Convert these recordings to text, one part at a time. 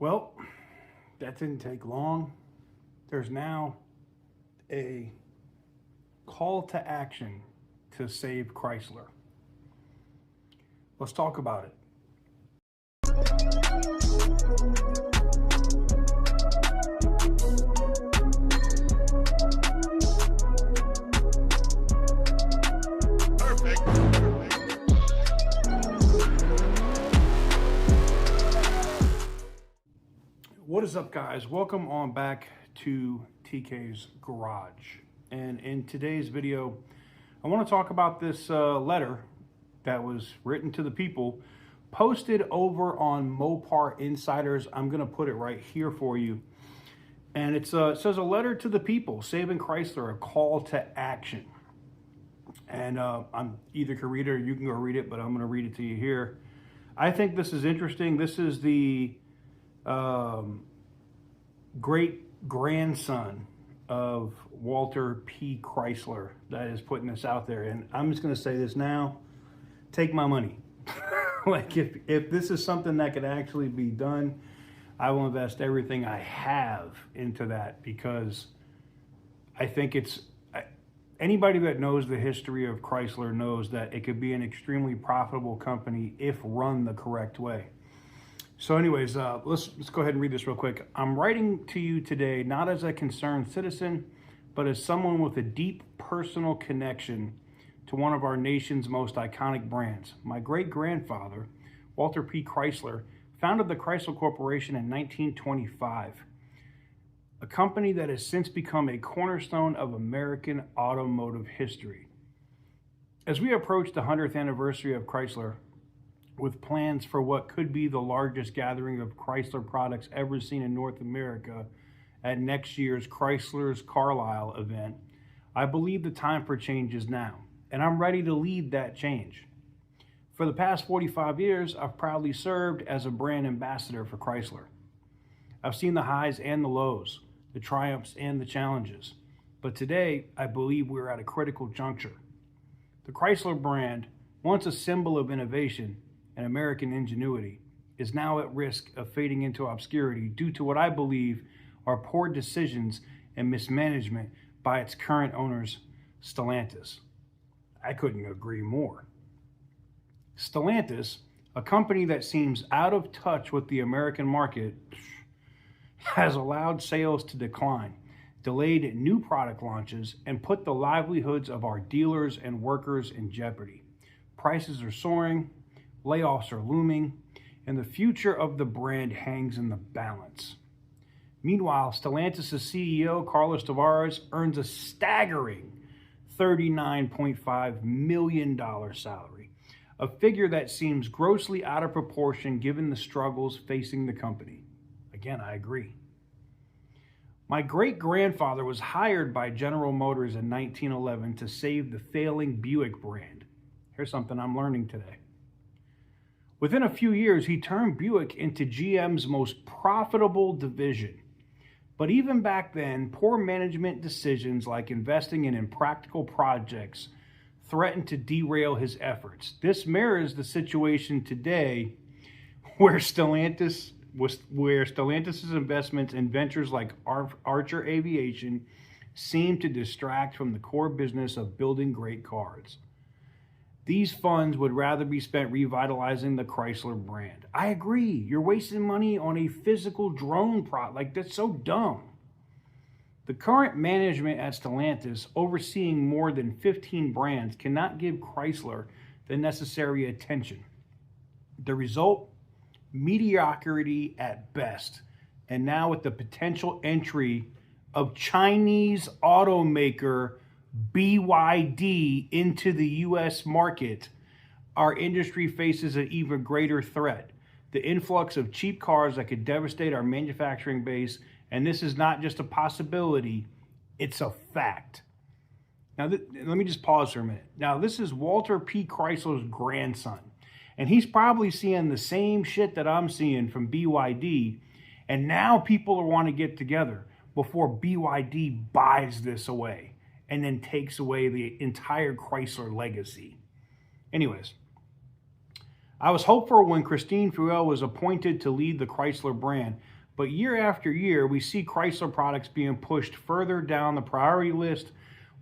Well, that didn't take long. There's now a call to action to save Chrysler. Let's talk about it. What is up, guys? Welcome on back to TK's Garage. And in today's video, I want to talk about this letter that was written to the people, posted over on Mopar Insiders. I'm going to put it right here for you. And it says, a letter to the people, saving Chrysler, a call to action. And I'm either can read it or you can go read it, but I'm going to read it to you here. I think this is interesting. This is the great grandson of Walter P. Chrysler that is putting this out there. And I'm just going to say this now, take my money. Like if this is something that could actually be done, I will invest everything I have into that, because I think anybody that knows the history of Chrysler knows that it could be an extremely profitable company if run the correct way. So anyways, let's go ahead and read this real quick. I'm writing to you today not as a concerned citizen, but as someone with a deep personal connection to one of our nation's most iconic brands. My great-grandfather, Walter P. Chrysler, founded the Chrysler Corporation in 1925, a company that has since become a cornerstone of American automotive history. As we approach the 100th anniversary of Chrysler, with plans for what could be the largest gathering of Chrysler products ever seen in North America at next year's Chrysler's Carlisle event, I believe the time for change is now, and I'm ready to lead that change. For the past 45 years, I've proudly served as a brand ambassador for Chrysler. I've seen the highs and the lows, the triumphs and the challenges, but today I believe we're at a critical juncture. The Chrysler brand, once a symbol of innovation and American ingenuity, is now at risk of fading into obscurity due to what I believe are poor decisions and mismanagement by its current owners, Stellantis. I couldn't agree more. Stellantis, a company that seems out of touch with the American market, has allowed sales to decline, delayed new product launches, and put the livelihoods of our dealers and workers in jeopardy. Prices are soaring, layoffs are looming, and the future of the brand hangs in the balance. Meanwhile, Stellantis' CEO, Carlos Tavares, earns a staggering $39.5 million salary, a figure that seems grossly out of proportion given the struggles facing the company. Again, I agree. My great-grandfather was hired by General Motors in 1911 to save the failing Buick brand. Here's something I'm learning today. Within a few years, he turned Buick into GM's most profitable division. But even back then, poor management decisions like investing in impractical projects threatened to derail his efforts. This mirrors the situation today where Stellantis' investments in ventures like Archer Aviation seem to distract from the core business of building great cars. These funds would rather be spent revitalizing the Chrysler brand. I agree. You're wasting money on a physical drone product. Like, that's so dumb. The current management at Stellantis, overseeing more than 15 brands, cannot give Chrysler the necessary attention. The result? Mediocrity at best. And now with the potential entry of Chinese automaker BYD into the U.S. market, our industry faces an even greater threat. The influx of cheap cars that could devastate our manufacturing base, and this is not just a possibility, it's a fact. Now, let me just pause for a minute. Now, this is Walter P. Chrysler's grandson, and he's probably seeing the same shit that I'm seeing from BYD, and now people want to get together before BYD buys this away and then takes away the entire Chrysler legacy. Anyways, I was hopeful when Christine Fuel was appointed to lead the Chrysler brand, but year after year, we see Chrysler products being pushed further down the priority list,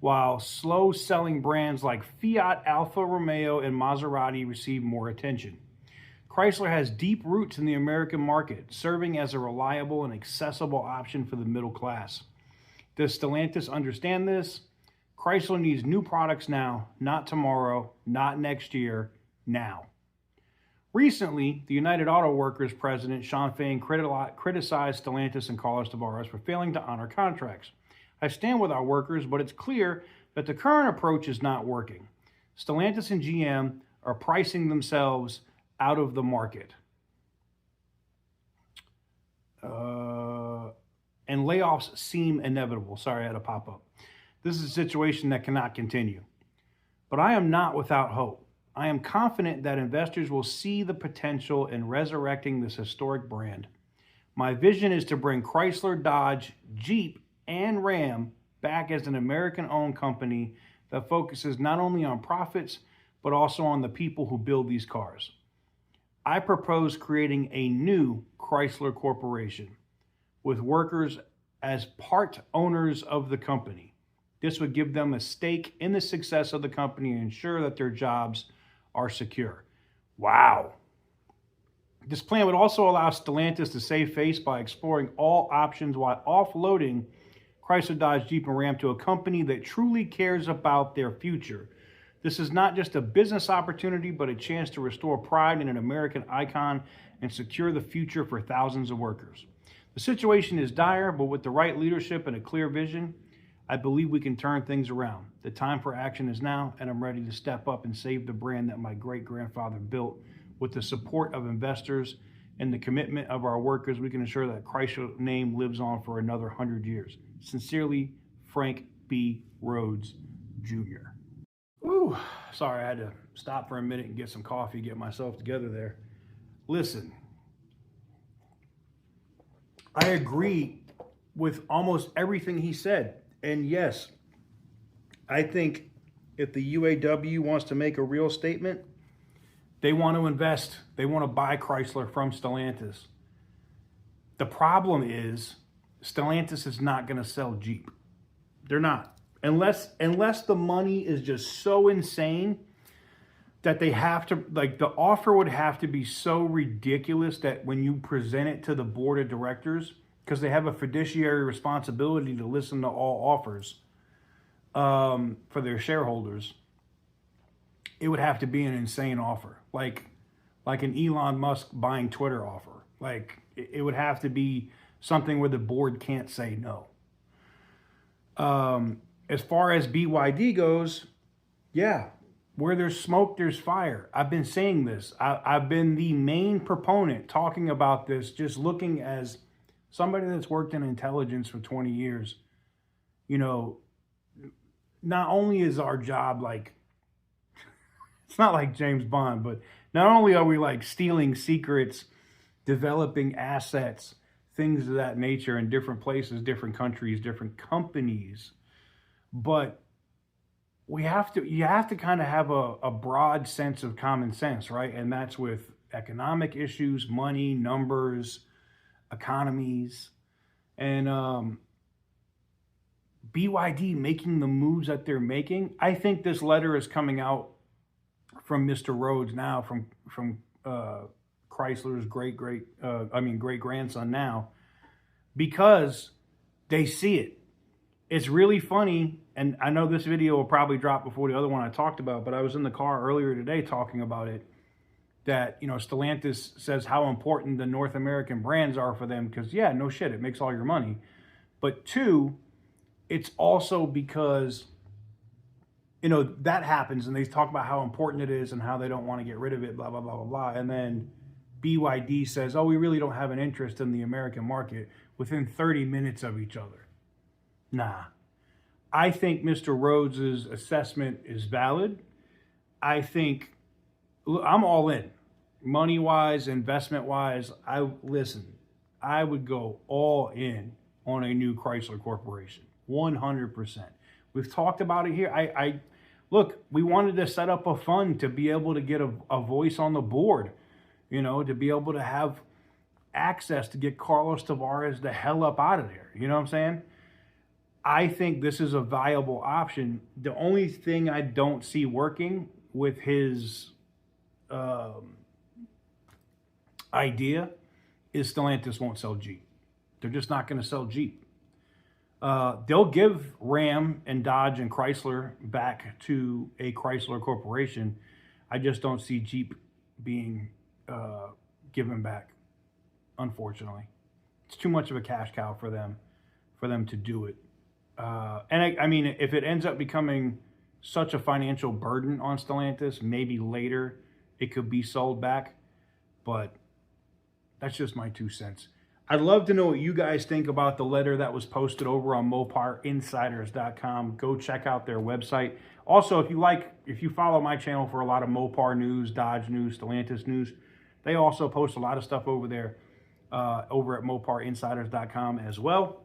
while slow-selling brands like Fiat, Alfa Romeo, and Maserati receive more attention. Chrysler has deep roots in the American market, serving as a reliable and accessible option for the middle class. Does Stellantis understand this? Chrysler needs new products now, not tomorrow, not next year, now. Recently, the United Auto Workers president, Sean Fain, criticized Stellantis and Carlos Tavares for failing to honor contracts. I stand with our workers, but it's clear that the current approach is not working. Stellantis and GM are pricing themselves out of the market. And layoffs seem inevitable. Sorry, I had to pop up. This is a situation that cannot continue. But I am not without hope. I am confident that investors will see the potential in resurrecting this historic brand. My vision is to bring Chrysler, Dodge, Jeep, and Ram back as an American-owned company that focuses not only on profits, but also on the people who build these cars. I propose creating a new Chrysler Corporation with workers as part owners of the company. This would give them a stake in the success of the company and ensure that their jobs are secure. Wow. This plan would also allow Stellantis to save face by exploring all options while offloading Chrysler, Dodge, Jeep, and Ram to a company that truly cares about their future. This is not just a business opportunity, but a chance to restore pride in an American icon and secure the future for thousands of workers. The situation is dire, but with the right leadership and a clear vision, I believe we can turn things around. The time for action is now, and I'm ready to step up and save the brand that my great-grandfather built. With the support of investors and the commitment of our workers, we can ensure that Chrysler name lives on for another 100 years. Sincerely, Frank B. Rhodes, Jr. Woo, sorry, I had to stop for a minute and get some coffee, get myself together there. Listen, I agree with almost everything he said. And yes, I think if the UAW wants to make a real statement, they want to invest. They want to buy Chrysler from Stellantis. The problem is Stellantis is not going to sell Jeep. They're not. Unless the money is just so insane that they have to, like, the offer would have to be so ridiculous that when you present it to the board of directors, because they have a fiduciary responsibility to listen to all offers for their shareholders, it would have to be an insane offer, like an Elon Musk buying Twitter offer. Like, it would have to be something where the board can't say no. As far as BYD goes, yeah, where there's smoke, there's fire. I've been saying this. I've been the main proponent talking about this, just looking as somebody that's worked in intelligence for 20 years. You know, not only is our job like, it's not like James Bond, but not only are we like stealing secrets, developing assets, things of that nature in different places, different countries, different companies, but you have to kind of have a broad sense of common sense, right? And that's with economic issues, money, numbers, economies, and BYD making the moves that they're making. I think this letter is coming out from Mr. Rhodes now, from Chrysler's great grandson now, because they see it. It's really funny, and I know this video will probably drop before the other one I talked about, but I was in the car earlier today talking about it, that, you know, Stellantis says how important the North American brands are for them, because, yeah, no shit, it makes all your money. But two, it's also because, you know, that happens, and they talk about how important it is and how they don't want to get rid of it, blah, blah, blah, blah, blah. And then BYD says, oh, we really don't have an interest in the American market within 30 minutes of each other. Nah. I think Mr. Rhodes' assessment is valid. I think, I'm all in. Money-wise, investment-wise, I would go all in on a new Chrysler Corporation. 100%. We've talked about it here. look, we wanted to set up a fund to be able to get a voice on the board, you know, to be able to have access to get Carlos Tavares the hell up out of there. You know what I'm saying? I think this is a viable option. The only thing I don't see working with his idea is Stellantis won't sell Jeep. They're just not going to sell Jeep. They'll give Ram and Dodge and Chrysler back to a Chrysler Corporation. I just don't see Jeep being given back, unfortunately. It's too much of a cash cow for them to do it. And I mean, if it ends up becoming such a financial burden on Stellantis, maybe later it could be sold back. But that's just my 2 cents. I'd love to know what you guys think about the letter that was posted over on moparinsiders.com. Go check out their website. Also, if you follow my channel for a lot of Mopar news, Dodge news, Stellantis news, they also post a lot of stuff over there, over at moparinsiders.com as well.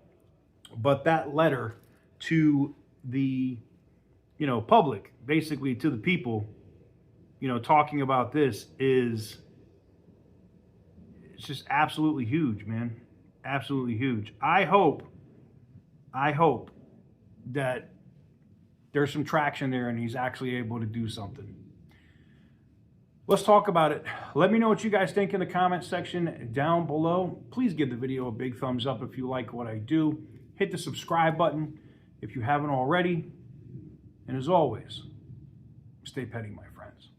But that letter to the, you know, public, basically to the people, you know, talking about this it's just absolutely huge, man. Absolutely huge. I hope that there's some traction there and he's actually able to do something. Let's talk about it. Let me know what you guys think in the comment section down below. Please give the video a big thumbs up if you like what I do. Hit the subscribe button if you haven't already. And as always, stay petty, my friends.